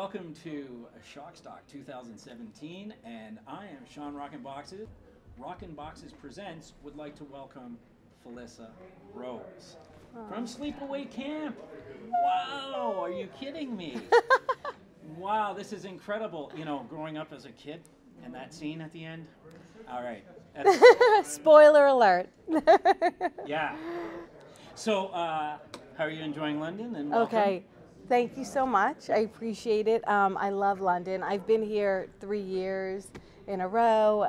welcome to Shockstock 2017, and I am Sean Rockinboxes. Rockinboxes Presents would like to welcome Felissa Rose from Sleepaway Camp. Wow, are you kidding me? Wow, this is incredible. You know, growing up as a kid and that scene at the end. All right. Spoiler alert. Yeah. So, how are you enjoying London? And welcome. Okay. Thank you so much. I appreciate it. I love London. I've been here 3 years in a row.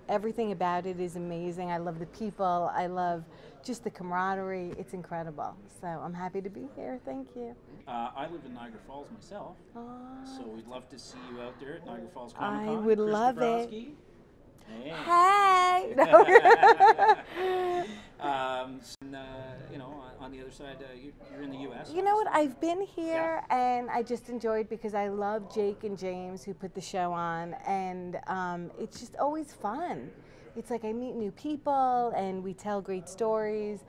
Everything about it is amazing. I love the people. I love just the camaraderie. It's incredible. So I'm happy to be here. Thank you. I live in Niagara Falls myself, so we'd love to see you out there at Niagara Falls Comic Con. I would love it. Hey. Hey! And, you know, on the other side, you're in the U.S. You know what? I've been here, and I just enjoyed because I love Jake and James who put the show on, and it's just always fun. It's like I meet new people, and we tell great stories.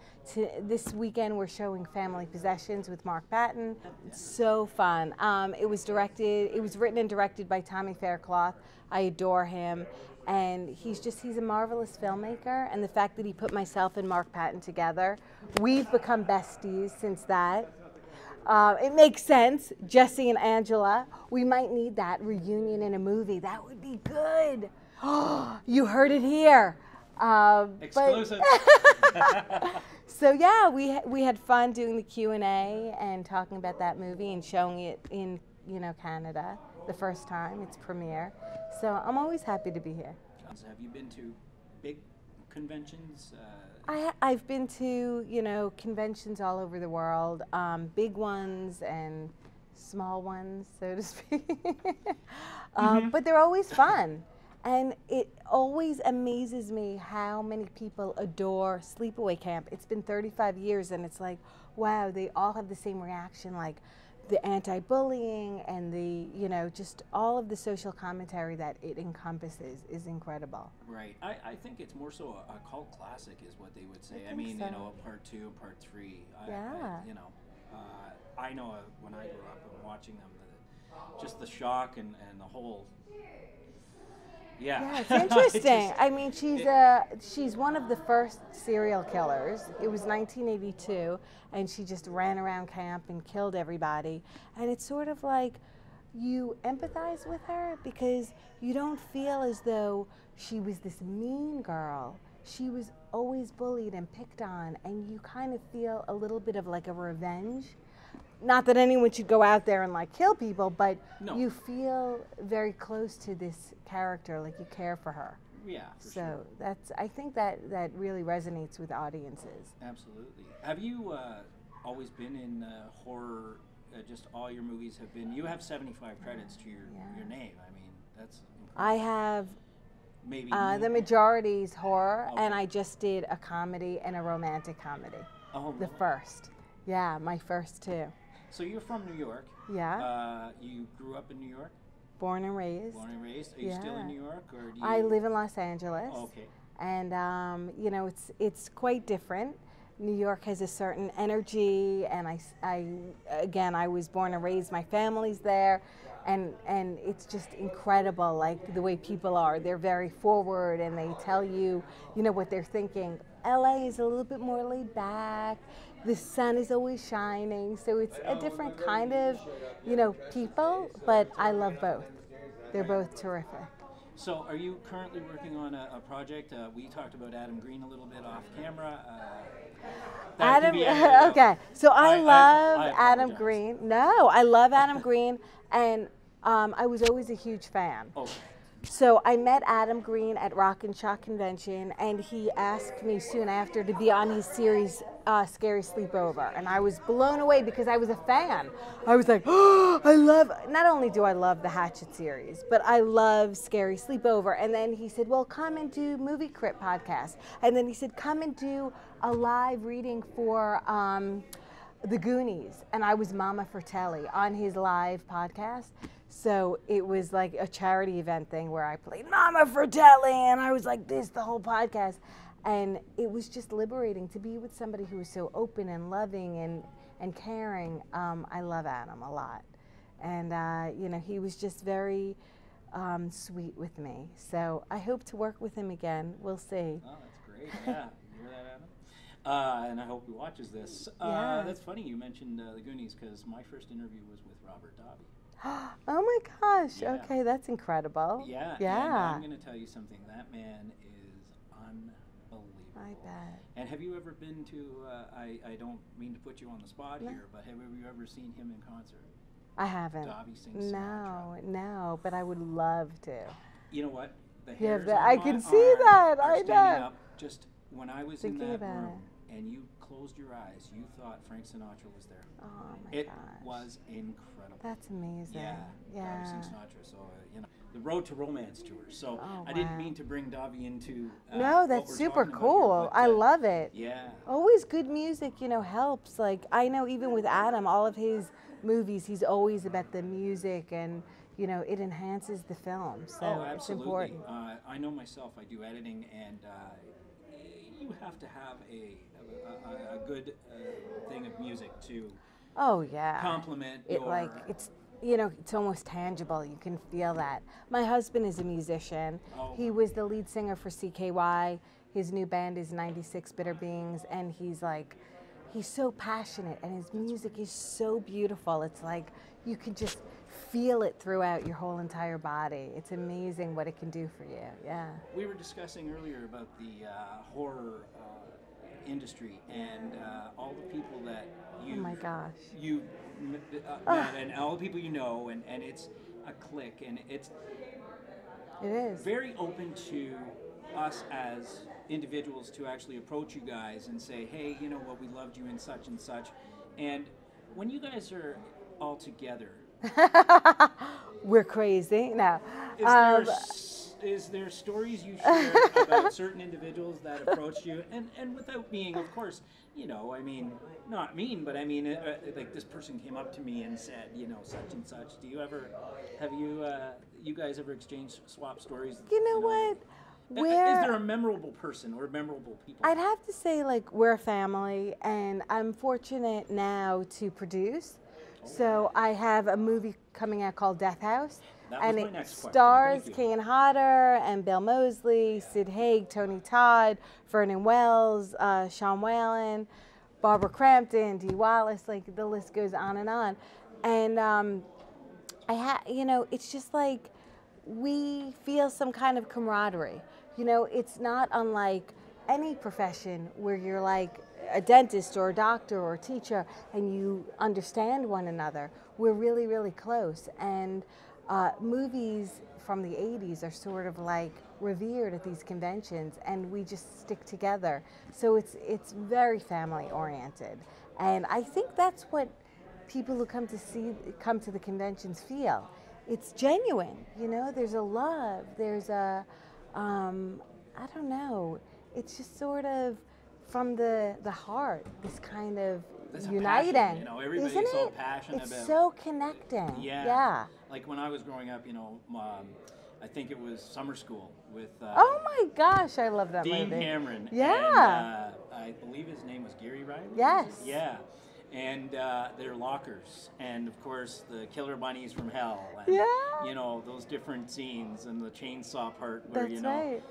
This weekend we're showing Family Possessions with Mark Patton. It's so fun. It was written and directed by Tommy Faircloth. I adore him. And he's a marvelous filmmaker, and the fact that he put myself and Mark Patton together, we've become besties since that. It makes sense, Jesse and Angela. We might need that reunion in a movie. That would be good. You heard it here. Exclusive. So yeah, we had fun doing the Q&A and talking about that movie and showing it in Canada the first time, its premiere. So I'm always happy to be here. Have you been to big conventions? I've been to conventions all over the world, big ones and small ones, so to speak. But they're always fun. And it always amazes me how many people adore Sleepaway Camp. It's been 35 years, and it's like, wow, they all have the same reaction, like the anti-bullying and the, just all of the social commentary that it encompasses is incredible. Right. I think it's more so a cult classic is what they would say. I mean, so. Part 2 and part 3. Yeah. I know when I grew up and watching them, just the shock and the whole. Yeah, it's interesting. I mean, she's one of the first serial killers. It was 1982, and she just ran around camp and killed everybody. And it's sort of like you empathize with her because you don't feel as though she was this mean girl. She was always bullied and picked on, and you kind of feel a little bit of like a revenge. Not that anyone should go out there and like kill people, but you feel very close to this character, like you care for her. Yeah, so I think that really resonates with audiences. Absolutely. Have you always been in horror? Just all your movies have been. You have 75 credits to your name. I mean, that's incredible. I have maybe the majority's horror, okay. And I just did a comedy and a romantic comedy. Oh, the first. Yeah, my first two. So you're from New York. Yeah. You grew up in New York? Born and raised. Born and raised. Are you still in New York, or do you? I live in Los Angeles. Oh, okay. And it's quite different. New York has a certain energy, and I was born and raised. My family's there, and it's just incredible. Like the way people are, they're very forward, and they tell you, what they're thinking. LA is a little bit more laid back. The sun is always shining, so it's a different kind of, people, but I love both. They're both terrific. So are you currently working on a project? We talked about Adam Green a little bit off camera. Okay, so I love Adam Green. No, I love Adam Green, and I was always a huge fan. Okay. So I met Adam Green at Rock and Shock Convention, and he asked me soon after to be on his series, Scary Sleepover. And I was blown away because I was a fan. I was like, oh, not only do I love the Hatchet series, but I love Scary Sleepover. And then he said, well, come and do Movie Crypt podcast. And then he said, come and do a live reading for the Goonies. And I was Mama Fratelli on his live podcast. So it was like a charity event thing where I played Mama Fratelli, and I was like this the whole podcast. And it was just liberating to be with somebody who was so open and loving and caring. I love Adam a lot. And, you know, he was just very sweet with me. So I hope to work with him again. We'll see. Oh, that's great. Yeah, you hear that, Adam? And I hope he watches this. Yeah. That's funny you mentioned the Goonies, because my first interview was with Robert Davi. Oh my gosh. Yeah. Okay, that's incredible. Yeah. Yeah. And I'm going to tell you something. That man is unbelievable. I bet. And have you ever been to, I don't mean to put you on the spot here, but have you ever seen him in concert? I haven't. Davi sings Sinatra. No, but I would love to. You know what? The Yeah, hairs but on I my can see arm that. are I standing know. up. Just when I was Thinking in that about room and you closed your eyes, you thought Frank Sinatra was there. Oh my It gosh. was incredible. That's amazing. Yeah. Yeah. Davi sings Sinatra. So, you know, the Road to Romance tour. So Oh, I didn't wow. mean to bring Davi into. No, what that's we're super talking about cool. here, but, I love it. Yeah. Always good music, you know, helps. Like, I know even with Adam, all of his movies, he's always about the music and, you know, it enhances the film. So Oh, it's absolutely. important. I know myself. I do editing, and you have to have a good thing of music to Oh, yeah. complement It your. like, it's, you know, it's almost tangible. You can feel that. My husband is a musician. Oh. He was the lead singer for CKY. His new band is 96 Bitter Beings, and he's like, he's so passionate, and his music is so beautiful. It's like you can just feel it throughout your whole entire body. It's amazing what it can do for you. Yeah. We were discussing earlier about the horror industry and all the people that you. Oh my gosh. You met and all the people you know, and it's a clique, and it's It is. very open to us as individuals to actually approach you guys and say, hey, you know what, we loved you in such and such. And when you guys are all together, We're crazy. No. is there stories you share about certain individuals that approached you, and without being, of course, you know, I mean, not mean, but I mean, like this person came up to me and said, you know, such and such. Do you ever, have you, you guys ever exchanged swap stories? You know what? Is there a memorable person or memorable people? I'd have to say, like, we're a family, and I'm fortunate now to produce. So I have a movie coming out called Death House, That was and my it next question. stars Thank you. Kane Hodder and Bill Moseley, Sid Haig, Tony Todd, Vernon Wells, Sean Whalen, Barbara Crampton, Dee Wallace. Like, the list goes on. And you know, it's just like we feel some kind of camaraderie. You know, it's not unlike any profession where you're like a dentist or a doctor or a teacher and you understand one another. We're really, really close. And movies from the 80s are sort of like revered at these conventions, and we just stick together. So it's very family oriented. And I think that's what people who come to the conventions feel. It's genuine, you know, there's a love, there's a, I don't know, it's just sort of from the heart, this kind of There's a uniting. passion, you know, everybody's isn't so it? passionate It's about. so connecting. Yeah. Like when I was growing up, you know, I think it was Summer School with Oh my gosh, I love that Dean movie. Cameron. Yeah. And, I believe his name was Gary Riley. Yes. Yeah. And their lockers, and of course the killer bunnies from hell, and Yeah. you know, those different scenes, and the chainsaw part where That's you know, right.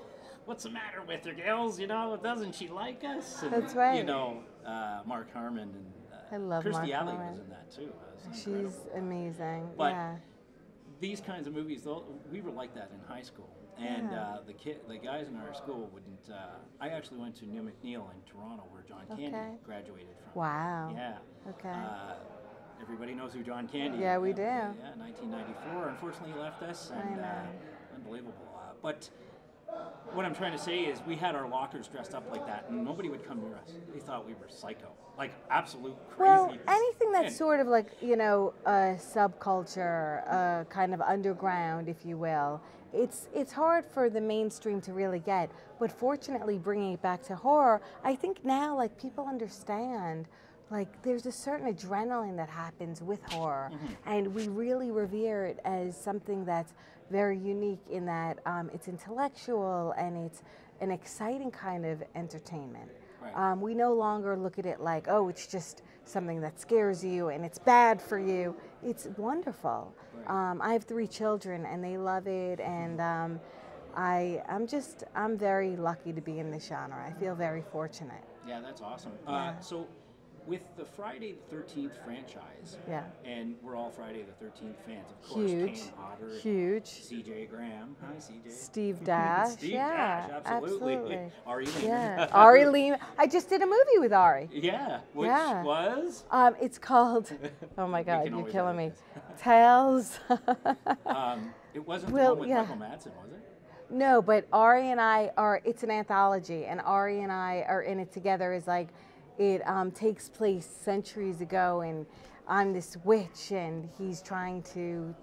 what's the matter with her, girls? You know, doesn't she like us? And, That's right. You know, Mark Harmon and I love Kirstie Mark Alley Harmon. was in that too. It was She's incredible. amazing. But yeah. these kinds of movies, though, we were like that in high school, and Yeah. the guys in our school wouldn't. I actually went to New McNeil in Toronto, where John Candy Okay. graduated from. Wow. Yeah. Okay. Everybody knows who John Candy is. Yeah, we do. Yeah, 1994. Unfortunately, he left us, and know. unbelievable. But what I'm trying to say is, we had our lockers dressed up like that, and nobody would come near us. They thought we were psycho, like absolute crazy. Well, anything that's And- sort of like, you know, a subculture, kind of underground, if you will, it's hard for the mainstream to really get. But fortunately, bringing it back to horror, I think now, like, people understand, like, there's a certain adrenaline that happens with horror, and we really revere it as something that's very unique in that it's intellectual and it's an exciting kind of entertainment. Right. We no longer look at it like, oh, it's just something that scares you and it's bad for you. It's wonderful. Right. I have 3 children and they love it, and I'm very lucky to be in this genre. I feel very fortunate. Yeah, that's awesome. Yeah. So, with the Friday the 13th franchise, Yeah. and we're all Friday the 13th fans, of course, Huge. Kane Hodder, Huge. CJ Graham. Hi, CJ. Steve Dash. Steve Yeah, Dash, absolutely. Ari Lehman. Yeah. Ari Lehman. I just did a movie with Ari. Yeah, which Yeah. was? It's called, oh my God, can you're always killing me. edit Tales. It wasn't Well, the one with yeah. Michael Madsen, was it? No, but Ari and I it's an anthology, and Ari and I are in it together. Is like, it takes place centuries ago, and I'm this witch, and he's trying to,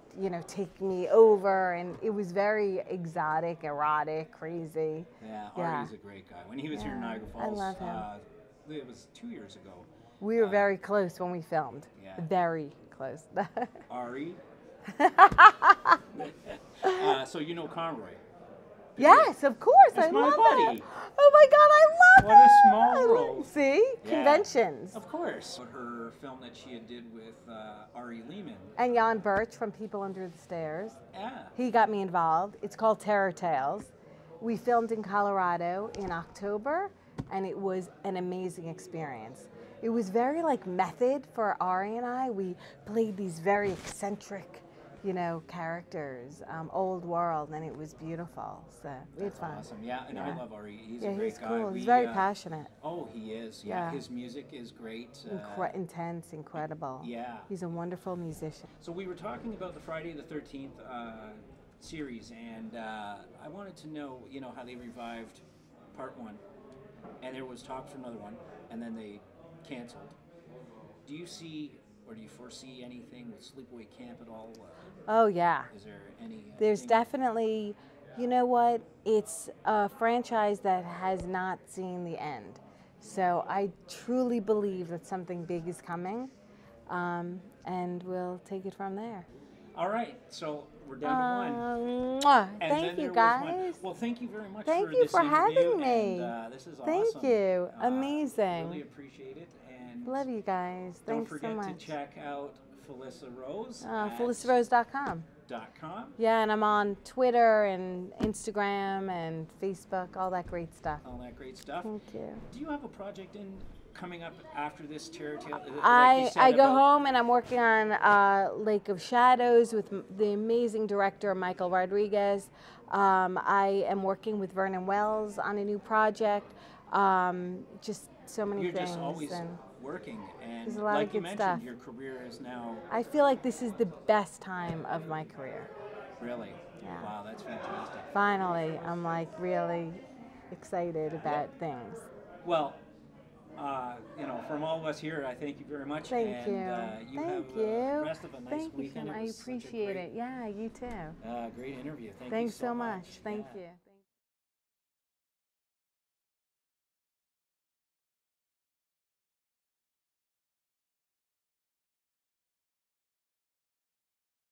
take me over, and it was very exotic, erotic, crazy. Yeah, Yeah. Ari's a great guy. When he was here in Niagara I Falls, love him. it was 2 years ago. We were very close when we filmed. Yeah. Very close. Ari. So you know Conroy. Yes, of course. That's I my love buddy. it. Oh my God, I love What a it. small world. See? Yeah. Conventions. Of course. Her film that she had did with Ari Lehman. And Jan Birch from People Under the Stairs. Yeah. He got me involved. It's called Terror Tales. We filmed in Colorado in October, and it was an amazing experience. It was very method for Ari and I. We played these very eccentric, characters, old world, and it was beautiful. So we had fun. Awesome. Yeah, and I love Ari. He's Yeah, a great he's guy. cool. He's very passionate. Oh, he is. Yeah. Yeah. His music is great. Intense, incredible. Yeah. He's a wonderful musician. So we were talking about the Friday the 13th series, and I wanted to know, how they revived part 1, and there was talk for another one, and then they canceled. Do you see, or do you foresee anything with Sleepaway Camp at all? Oh yeah. Is there any? There's definitely, you know what? It's a franchise that has not seen the end. So I truly believe that something big is coming, and we'll take it from there. All right, so we're down to 1. Mwah. And Thank then you, there was one. guys. Well, thank you very much Thank for you this for interview, having me. And, this is Thank awesome. you. Amazing. Really appreciate it. And Love you guys. don't Thanks so forget much. to check out Felissa Rose at FelissaRose.com. .com. Yeah, and I'm on Twitter and Instagram and Facebook, all that great stuff. All that great stuff. Thank you. Do you have a project coming up after this Terror Tale? I go home and I'm working on Lake of Shadows with the amazing director Michael Rodriguez. I am working with Vernon Wells on a new project. Just so many You're things. just always and working, and there's a lot like of you good mentioned, stuff. your career is now I feel like this is the best time of my career. really. Yeah. Wow, that's fantastic. Finally, I'm really excited about things. Well, from all of us here, I thank you very much. Thank and, you. You Thank have you. the rest of a nice Thank you so weekend. much. It I was such a appreciate great, it. Yeah, you too. Great interview. Thank Thanks you so much. Thank Yeah. you.